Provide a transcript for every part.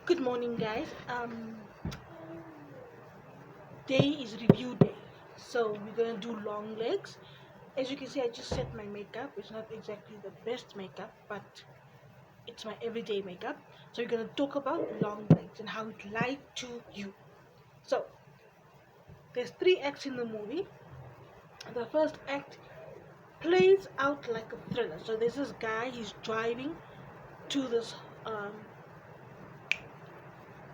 Good morning, guys. Day is review day, so we're gonna do long legs. As you can see, I just set my makeup. It's not exactly the best makeup, but it's my everyday makeup. So we're gonna talk about long legs and how it lied to you. So there's three acts in the movie. The first act plays out like a thriller. So there's this guy. He's driving to this um,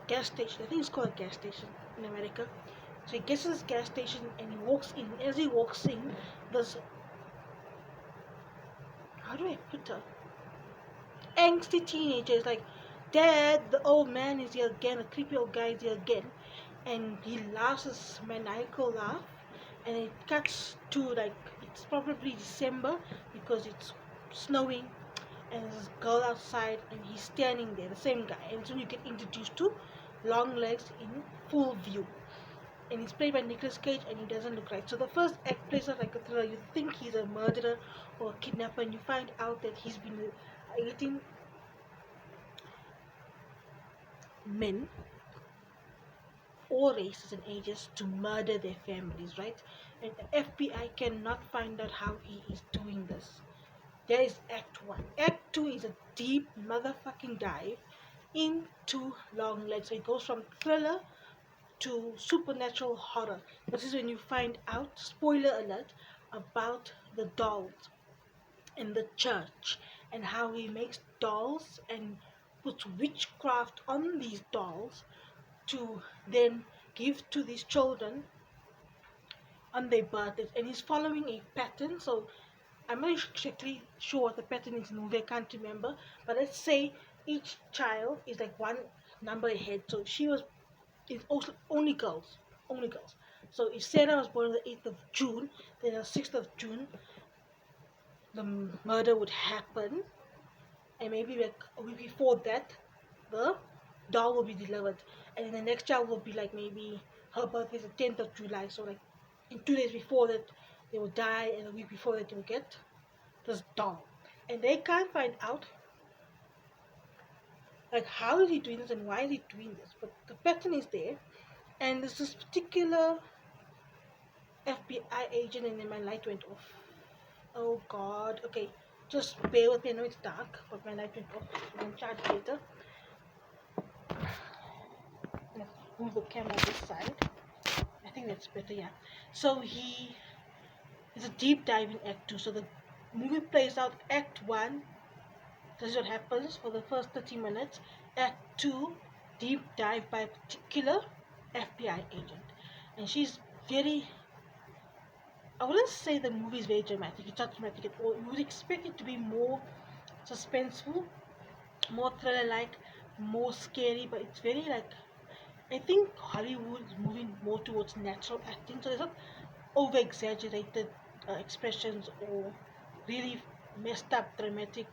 gas station. I think it's called a gas station in America. So he gets to this gas station and he walks in. As he walks in, there's, how do I put her? Angsty teenager is like, Dad, the old man is here again, the creepy old guy is here again. And he laughs this maniacal laugh. And it cuts to like, it's probably December because it's snowing. And there's this girl outside and he's standing there, the same guy. And so you get introduced to long legs in full view. And he's played by Nicolas Cage and he doesn't look right. So the first act plays out like a thriller. You think he's a murderer or a kidnapper and you find out that he's been getting men, all races and ages, to murder their families, right? And the FBI cannot find out how he is doing this. There is Act 1. Act 2 is a deep motherfucking dive into long legs. So it goes from thriller to supernatural horror. This is when you find out, spoiler alert, about the dolls in the church and how he makes dolls and puts witchcraft on these dolls to then give to these children on their birthdays. And he's following a pattern. So I'm not exactly sure what the pattern is in the movie, I can't remember. But let's say each child is like one number ahead. So she was, it's also only girls, only girls. So if Sarah was born on the 8th of June, then on the 6th of June, the murder would happen. And maybe like a week before that, the doll will be delivered. And then the next child will be like maybe her birthday is the 10th of July. So like in 2 days before that, they will die. And a week before that, they will get this doll. And they can't find out like how is he doing this and why is he doing this. But the pattern is there. And there's this particular FBI agent, and then my light went off. Oh God. Okay, just bear with me. I know it's dark, but my light went off. I'm gonna charge later. Let's move the camera this side. I think that's better. Yeah. So he is a deep dive in Act 2. So the movie plays out Act 1. This is what happens for the first 30 minutes. Act 2, deep dive by a particular FBI agent, and she's very, I wouldn't say the movie is very dramatic. It's not dramatic at all. You would expect it to be more suspenseful, more thriller-like, more scary, but it's very like, I think Hollywood is moving more towards natural acting, so there's not over-exaggerated expressions or really messed up dramatic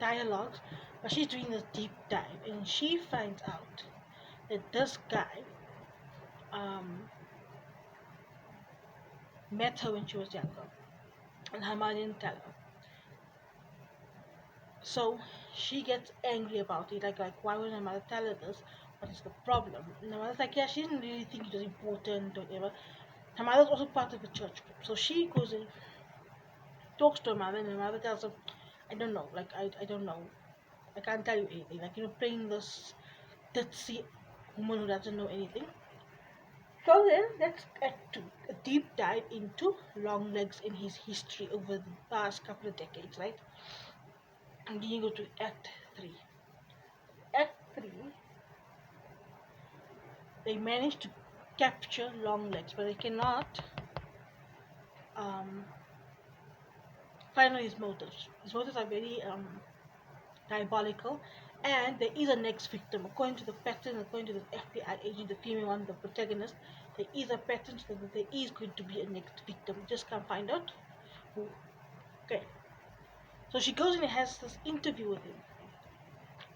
dialogues, but she's doing this deep dive, and she finds out that this guy um, met her when she was younger, and her mother didn't tell her. So she gets angry about it, like why would her mother tell her this? What is the problem? And her mother's like, yeah, she didn't really think it was important or whatever. Her mother's also part of the church group, so she goes and talks to her mother, and her mother tells her, I don't know, like I don't know, I can't tell you anything. Like, playing this ditzy woman who doesn't know anything. So then let's get to a deep dive into Longlegs in his history over the past couple of decades, right? And then you go to Act 3. Act 3, they manage to capture Longlegs, but they cannot um, find out his motives. His motives are very diabolical, and there is a next victim. According to the pattern, according to the FBI agent, the female one, the protagonist, there is a pattern so that there is going to be a next victim. We just can't find out who. Okay. So she goes and has this interview with him,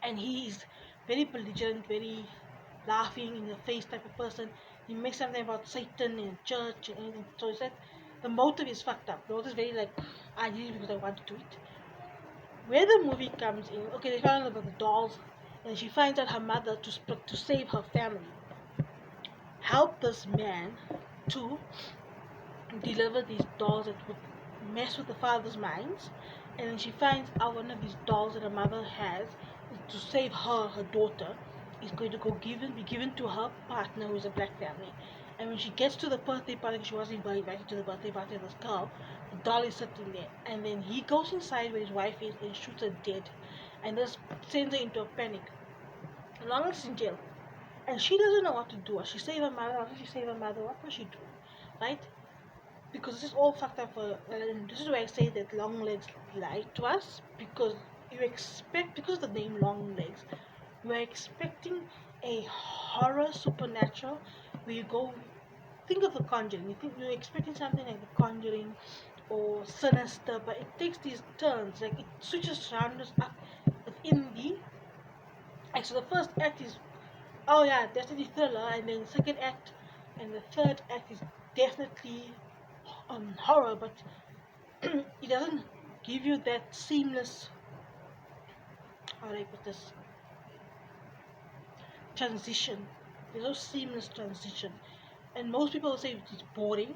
and he is very belligerent, very laughing in the face type of person. He makes something about Satan in church and anything. So he said the motive is fucked up. The motive is very like, I did it because I want to do it. Where the movie comes in, okay, they found out about the dolls, and she finds out her mother to save her family help this man to deliver these dolls that would mess with the father's minds. And then she finds out one of these dolls that her mother has to save her daughter is going to be given to her partner who is a black family. And when she gets to the birthday party, she wasn't invited to the birthday party of this girl, the doll is sitting there. And then he goes inside where his wife is and shoots her dead. And this sends her into a panic. Long as in jail. And she doesn't know what to do. She save her mother, how does she save her mother? What will she do? Right? Because this is all fucked up for, and this is why I say that long legs lied to us, because you expect, because of the name long legs, we're expecting a horror supernatural where you go think of the conjuring, you think you're expecting something like the conjuring or sinister, but it takes these turns, like it switches genres up within the act. So the first act is, oh yeah, definitely thriller, and then the second act and the third act is definitely horror, but it doesn't give you that seamless, how do I put this, transition. There's no seamless transition. And most people say it's boring.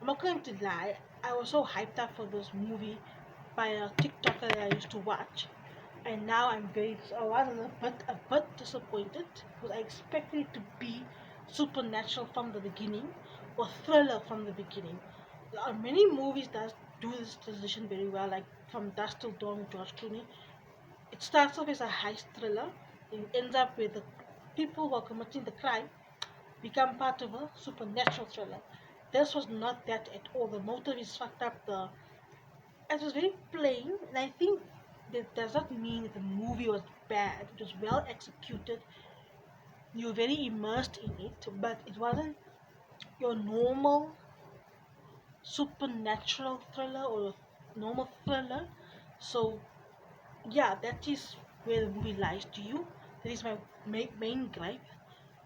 I'm not going to lie, I was so hyped up for this movie by a TikToker that I used to watch. And now I was a bit disappointed because I expected it to be supernatural from the beginning or thriller from the beginning. There are many movies that do this transition very well, like From Dusk Till Dawn with George Clooney. It starts off as a heist thriller and ends up with the people who are committing the crime become part of a supernatural thriller. This was not that at all. The motive is fucked up. It was very plain, and I think that does not mean that the movie was bad. It was well executed. You were very immersed in it, but it wasn't your normal supernatural thriller or normal thriller. So yeah, that is where the movie lies to you. That is my main gripe.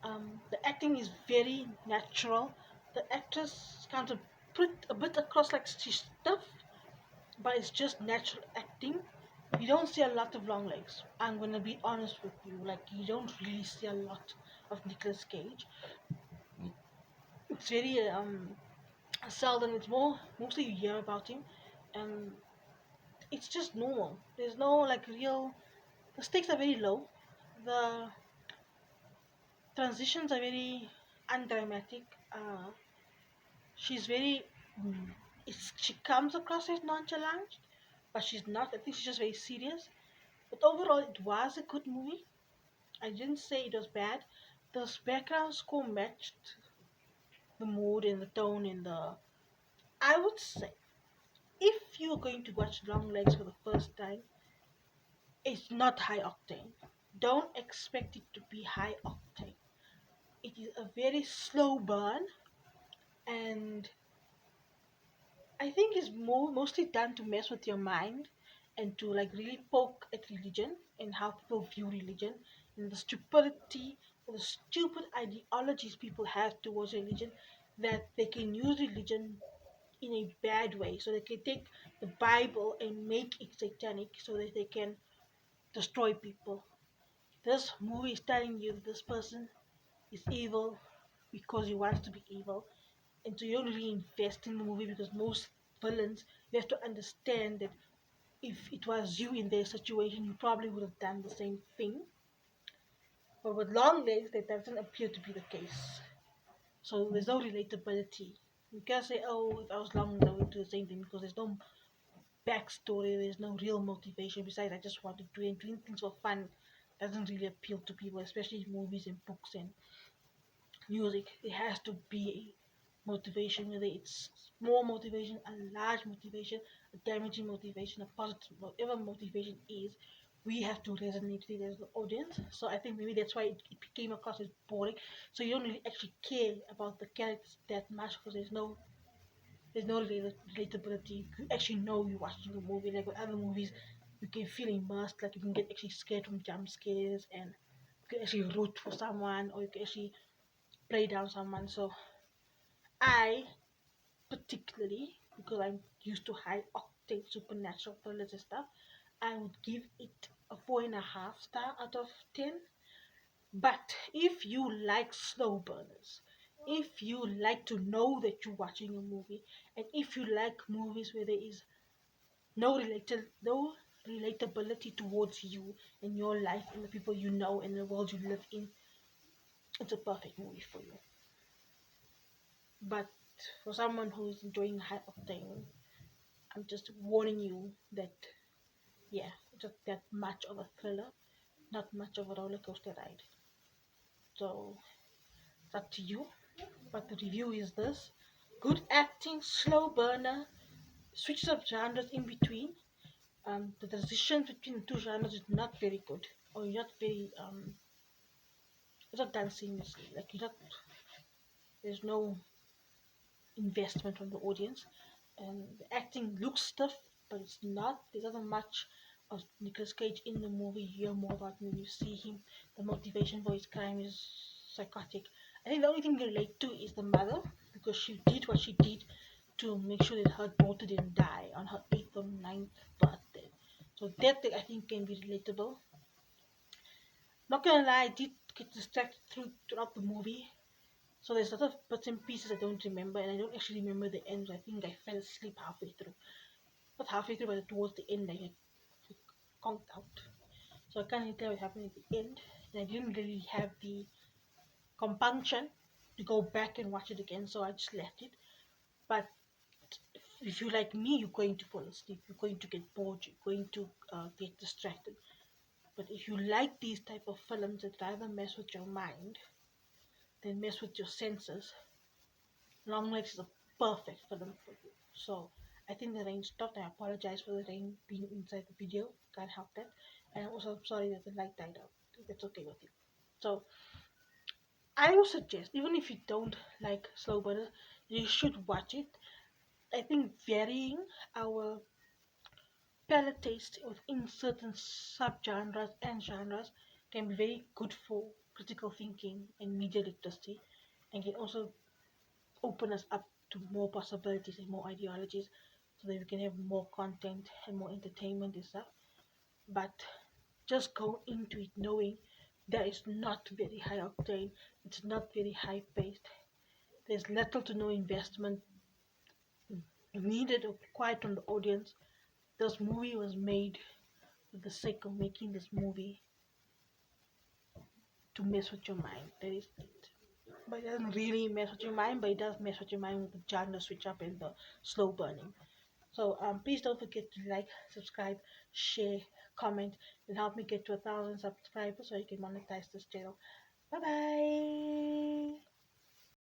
The acting is very natural. The actress kind of put a bit across like she's tough, but it's just natural acting. You don't see a lot of long legs. I'm gonna be honest with you. Like you don't really see a lot of Nicolas Cage. It's very seldom. It's mostly you hear about him, and it's just normal. There's no like real. The stakes are very low. The transitions are very undramatic. She's very. Mm, she comes across as nonchalant, but she's not. I think she's just very serious. But overall, it was a good movie. I didn't say it was bad. The background score matched the mood and the tone and the. I would say if you're going to watch Long Legs for the first time, it's not high octane. Don't expect it to be high octane. It is a very slow burn, and I think it's mostly done to mess with your mind and to like really poke at religion and how people view religion and the stupidity or the stupid ideologies people have towards religion, that they can use religion in a bad way. So they can take the Bible and make it satanic so that they can destroy people. This movie is telling you that this person is evil because he wants to be evil, and so you don't really invest in the movie because most villains, you have to understand that if it was you in their situation, you probably would have done the same thing. But with long legs, that doesn't appear to be the case. So there's no relatability. You can't say, oh, if I was long legs, I would do the same thing because there's no backstory, there's no real motivation. Besides, I just want to do it. Doing things for fun doesn't really appeal to people, especially movies and books and music. It has to be motivation, whether it's small motivation, a large motivation, a damaging motivation, a positive, whatever motivation is, we have to resonate with it as the audience. So I think maybe that's why it came across as boring. So you don't really actually care about the characters that much because there's no relatability. You actually know you're watching a movie. Like with other movies, you can feel immersed. Like you can get actually scared from jump scares, and you can actually root for someone, or you can actually play down someone. So I particularly, because I'm used to high octane supernatural thrillers and stuff, I would give it a 4.5 star out of 10. But if you like slow burners, if you like to know that you're watching a movie, and if you like movies where there is no relatability towards you and your life and the people you know and the world you live in, it's a perfect movie for you. But for someone who is enjoying high octane, I'm just warning you that yeah, it's not that much of a thriller, not much of a roller coaster ride. So it's up to you. But the review is this: good acting, slow burner, switches up genres in between. The transition between the two genres is not very good, or not very it's not done seamlessly. Like you're not, there's no investment from the audience, and the acting looks stiff, but it's not. There doesn't much of Nicolas Cage in the movie. You hear more about when you see him. The motivation for his crime is psychotic. I think the only thing you relate to is the mother, because she did what she did to make sure that her daughter didn't die on her 8th or 9th birthday. So that I think can be relatable. Not gonna lie, I did get distracted throughout the movie. So there's a lot of bits and pieces I don't remember, and I don't actually remember the end. I think I fell asleep halfway through. Not halfway through, but towards the end, I had conked out. So I can't really tell what happened at the end. And I didn't really have the compunction to go back and watch it again, so I just left it. But if you like me, you're going to fall asleep. You're going to get bored. You're going to get distracted. But if you like these type of films that rather mess with your mind than mess with your senses, Longlegs is a perfect film for you. So I think the rain stopped. I apologize for the rain being inside the video. Can't help that. And I'm also sorry that the light died out. If that's okay with you. So I would suggest, even if you don't like slow burners, you should watch it. I think varying our palette taste within certain subgenres and genres can be very good for critical thinking and media literacy, and can also open us up to more possibilities and more ideologies so that we can have more content and more entertainment and stuff. But just go into it knowing that it's not very high octane, it's not very high paced, there's little to no investment needed or required from the audience. This movie was made for the sake of making this movie to mess with your mind. That is it. But it doesn't really mess with your mind, but it does mess with your mind with the genre switch up and the slow burning. So please don't forget to like, subscribe, share, comment, and help me get to 1,000 subscribers so I can monetize this channel. Bye bye.